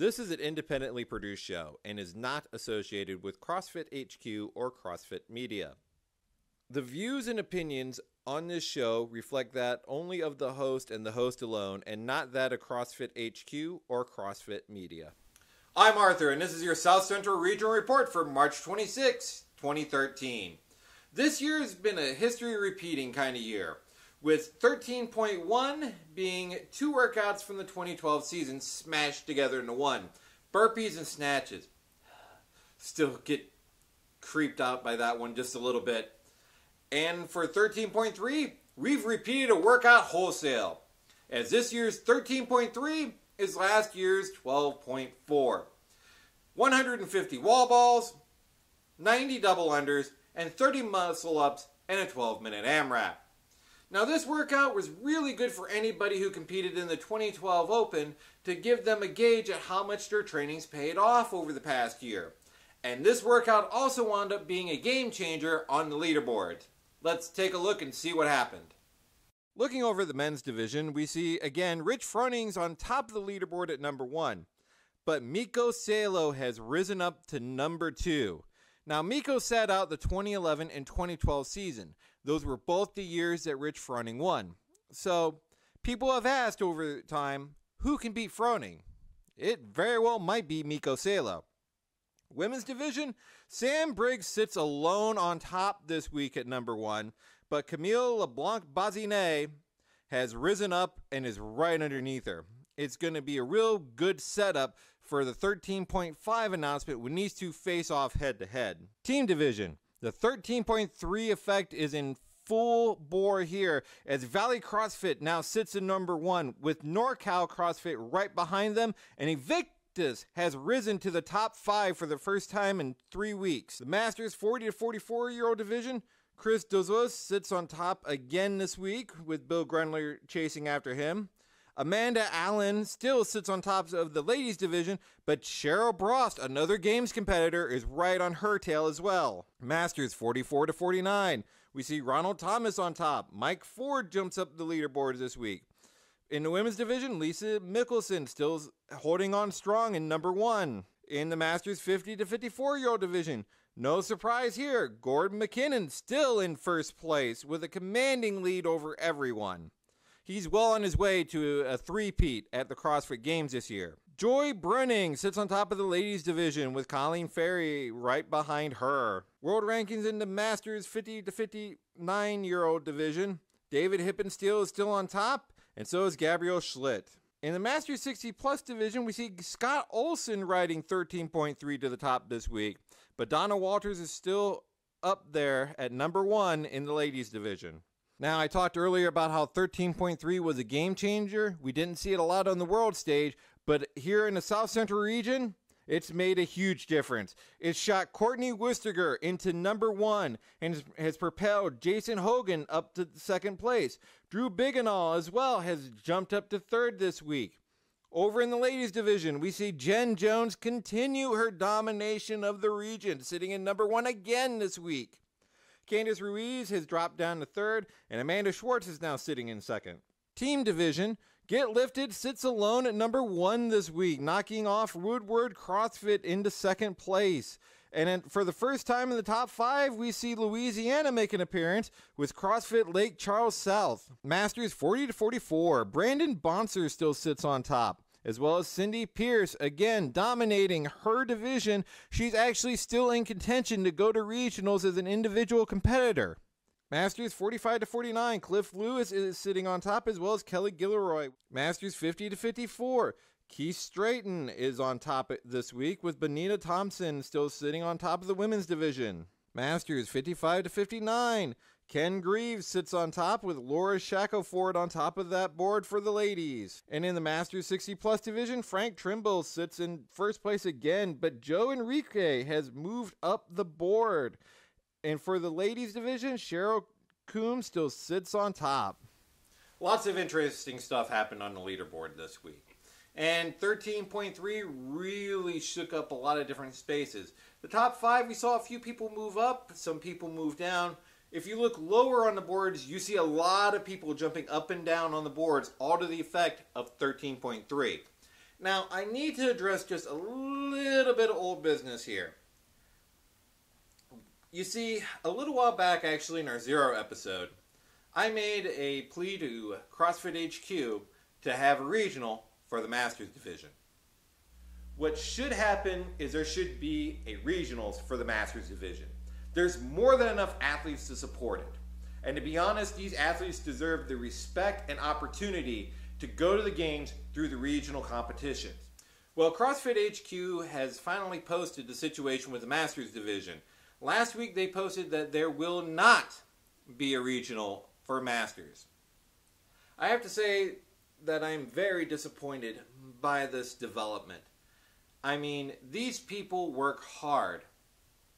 This is an independently produced show and is not associated with CrossFit HQ or CrossFit Media. The views and opinions on this show reflect that only of the host and the host alone, and not that of CrossFit HQ or CrossFit Media. I'm Arthur, and this is your South Central Regional Report for March 26, 2013. This year has been a history repeating kind of year, with 13.1 being two workouts from the 2012 season smashed together into one. Burpees and snatches. Still get creeped out by that one just a little bit. And for 13.3, we've repeated a workout wholesale, as this year's 13.3 is last year's 12.4. 150 wall balls, 90 double unders, and 30 muscle ups, and a 12-minute AMRAP. Now this workout was really good for anybody who competed in the 2012 Open to give them a gauge at how much their training's paid off over the past year. And this workout also wound up being a game changer on the leaderboard. Let's take a look and see what happened. Looking over the men's division, we see again Rich Froning's on top of the leaderboard at number 1. But Mikko Salo has risen up to number 2. Now Mikko sat out the 2011 and 2012 season. Those were both the years that Rich Froning won. So people have asked over time, who can beat Froning? It very well might be Mikko Salo. Women's division, Sam Briggs sits alone on top this week at number 1, but Camille LeBlanc-bazinet has risen up and is right underneath her. It's going to be a real good setup for the 13.5 announcement when these two face off head to head. Team division, the 13.3 effect is in full bore here, as Valley CrossFit now sits in number 1 with NorCal CrossFit right behind them, and Invictus has risen to the top 5 for the first time in 3 weeks. The Masters 40 to 44-year-old division, Chris Dozos sits on top again this week with Bill Grundler chasing after him. Amanda Allen still sits on top of the ladies division, but Cheryl Brost, another games competitor, is right on her tail as well. Masters 44 to 49. We see Ronald Thomas on top. Mike Ford jumps up the leaderboard this week. In the women's division, Lisa Mickelson still holding on strong in number 1. In the Masters 50 to 54-year-old division, no surprise here, Gordon McKinnon still in first place with a commanding lead over everyone. He's well on his way to a three-peat at the CrossFit Games this year. Joy Brunning sits on top of the ladies division with Colleen Ferry right behind her. World rankings in the Masters 50 to 59-year-old division, David Hippensteel is still on top, and so is Gabrielle Schlitt. In the Masters 60-plus division, we see Scott Olson riding 13.3 to the top this week, but Donna Walters is still up there at number 1 in the ladies division. Now, I talked earlier about how 13.3 was a game changer. We didn't see it a lot on the world stage, but here in the South Central region, it's made a huge difference. It shot Courtney Wistiger into number 1 and has propelled Jason Hogan up to second place. Drew Biganall as well has jumped up to 3rd this week. Over in the ladies division, we see Jen Jones continue her domination of the region, sitting in number 1 again this week. Candice Ruiz has dropped down to 3rd, and Amanda Schwartz is now sitting in 2nd. Team division, Get Lifted sits alone at number 1 this week, knocking off Woodward CrossFit into 2nd place. And for the first time in the top 5, we see Louisiana make an appearance with CrossFit Lake Charles South. Masters 40 to 44, Brandon Bonser still sits on top, as well as Cindy Pierce, again dominating her division. She's actually still in contention to go to regionals as an individual competitor. Masters 45 to 49, Cliff Lewis is sitting on top, as well as Kelly Gilroy. Masters 50 to 54, Keith Straighton is on top this week, with Benita Thompson still sitting on top of the women's division. Masters 55 to 59, Ken Greaves sits on top with Laura Shackelford on top of that board for the ladies. And in the Masters 60-plus division, Frank Trimble sits in first place again, but Joe Enrique has moved up the board. And for the ladies division, Cheryl Coombs still sits on top. Lots of interesting stuff happened on the leaderboard this week. And 13.3 really shook up a lot of different spaces. The top 5, we saw a few people move up, some people move down. If you look lower on the boards, you see a lot of people jumping up and down on the boards, all to the effect of 13.3. Now, I need to address just a little bit of old business here. You see, a little while back, actually, in our Zero episode, I made a plea to CrossFit HQ to have a regional for the Masters Division. What should happen is there should be a regionals for the Masters Division. There's more than enough athletes to support it. And to be honest, these athletes deserve the respect and opportunity to go to the games through the regional competitions. Well, CrossFit HQ has finally posted the situation with the Masters Division. Last week they posted that there will not be a regional for Masters. I have to say that I'm very disappointed by this development. I mean, these people work hard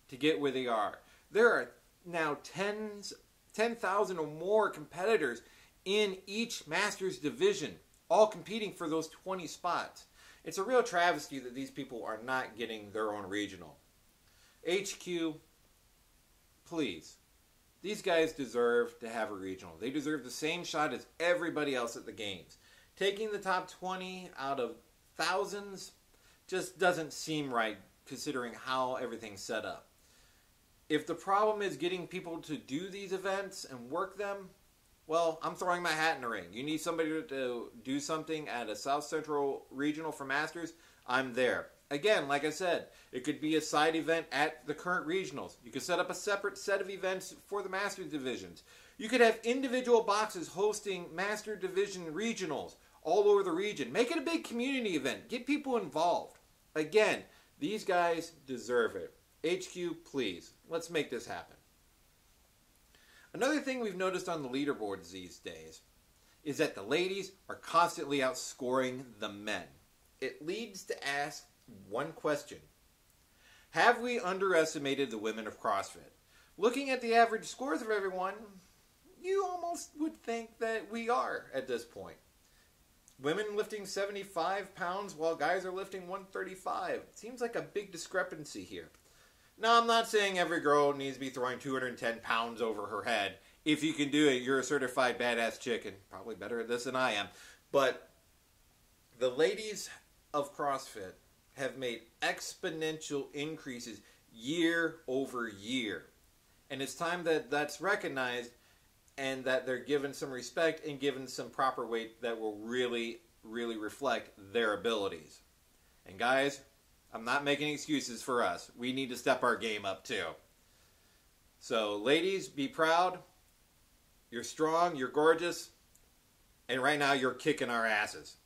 to get where they are. There are now 10,000 or more competitors in each Masters division, all competing for those 20 spots. It's a real travesty that these people are not getting their own regional. HQ, please. These guys deserve to have a regional. They deserve the same shot as everybody else at the games. Taking the top 20 out of thousands just doesn't seem right considering how everything's set up. If the problem is getting people to do these events and work them, well, I'm throwing my hat in the ring. You need somebody to do something at a South Central Regional for Masters, I'm there. Again, like I said, it could be a side event at the current regionals. You could set up a separate set of events for the Masters divisions. You could have individual boxes hosting Master Division regionals all over the region. Make it a big community event. Get people involved. Again, these guys deserve it. HQ, please, let's make this happen. Another thing we've noticed on the leaderboards these days is that the ladies are constantly outscoring the men. It leads to ask one question. Have we underestimated the women of CrossFit? Looking at the average scores of everyone, you almost would think that we are at this point. Women lifting 75 pounds while guys are lifting 135. Seems like a big discrepancy here. Now, I'm not saying every girl needs to be throwing 210 pounds over her head. If you can do it, you're a certified badass chicken. Probably better at this than I am. But the ladies of CrossFit have made exponential increases year over year. And it's time that that's recognized and that they're given some respect and given some proper weight that will really, really reflect their abilities. And guys, I'm not making excuses for us. We need to step our game up too. So ladies, be proud. You're strong, you're gorgeous, and right now you're kicking our asses.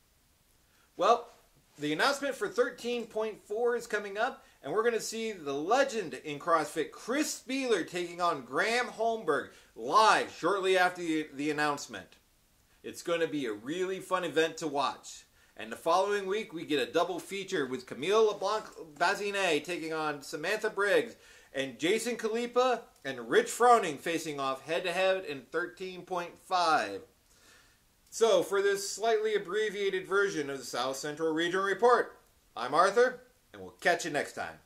Well, the announcement for 13.4 is coming up, and we're going to see the legend in CrossFit, Chris Spieler, taking on Graham Holmberg live shortly after the announcement. It's going to be a really fun event to watch. And the following week, we get a double feature with Camille LeBlanc-bazinet taking on Samantha Briggs, and Jason Kalipa and Rich Froning facing off head-to-head in 13.5. So, for this slightly abbreviated version of the South Central Regional Report, I'm Arthur, and we'll catch you next time.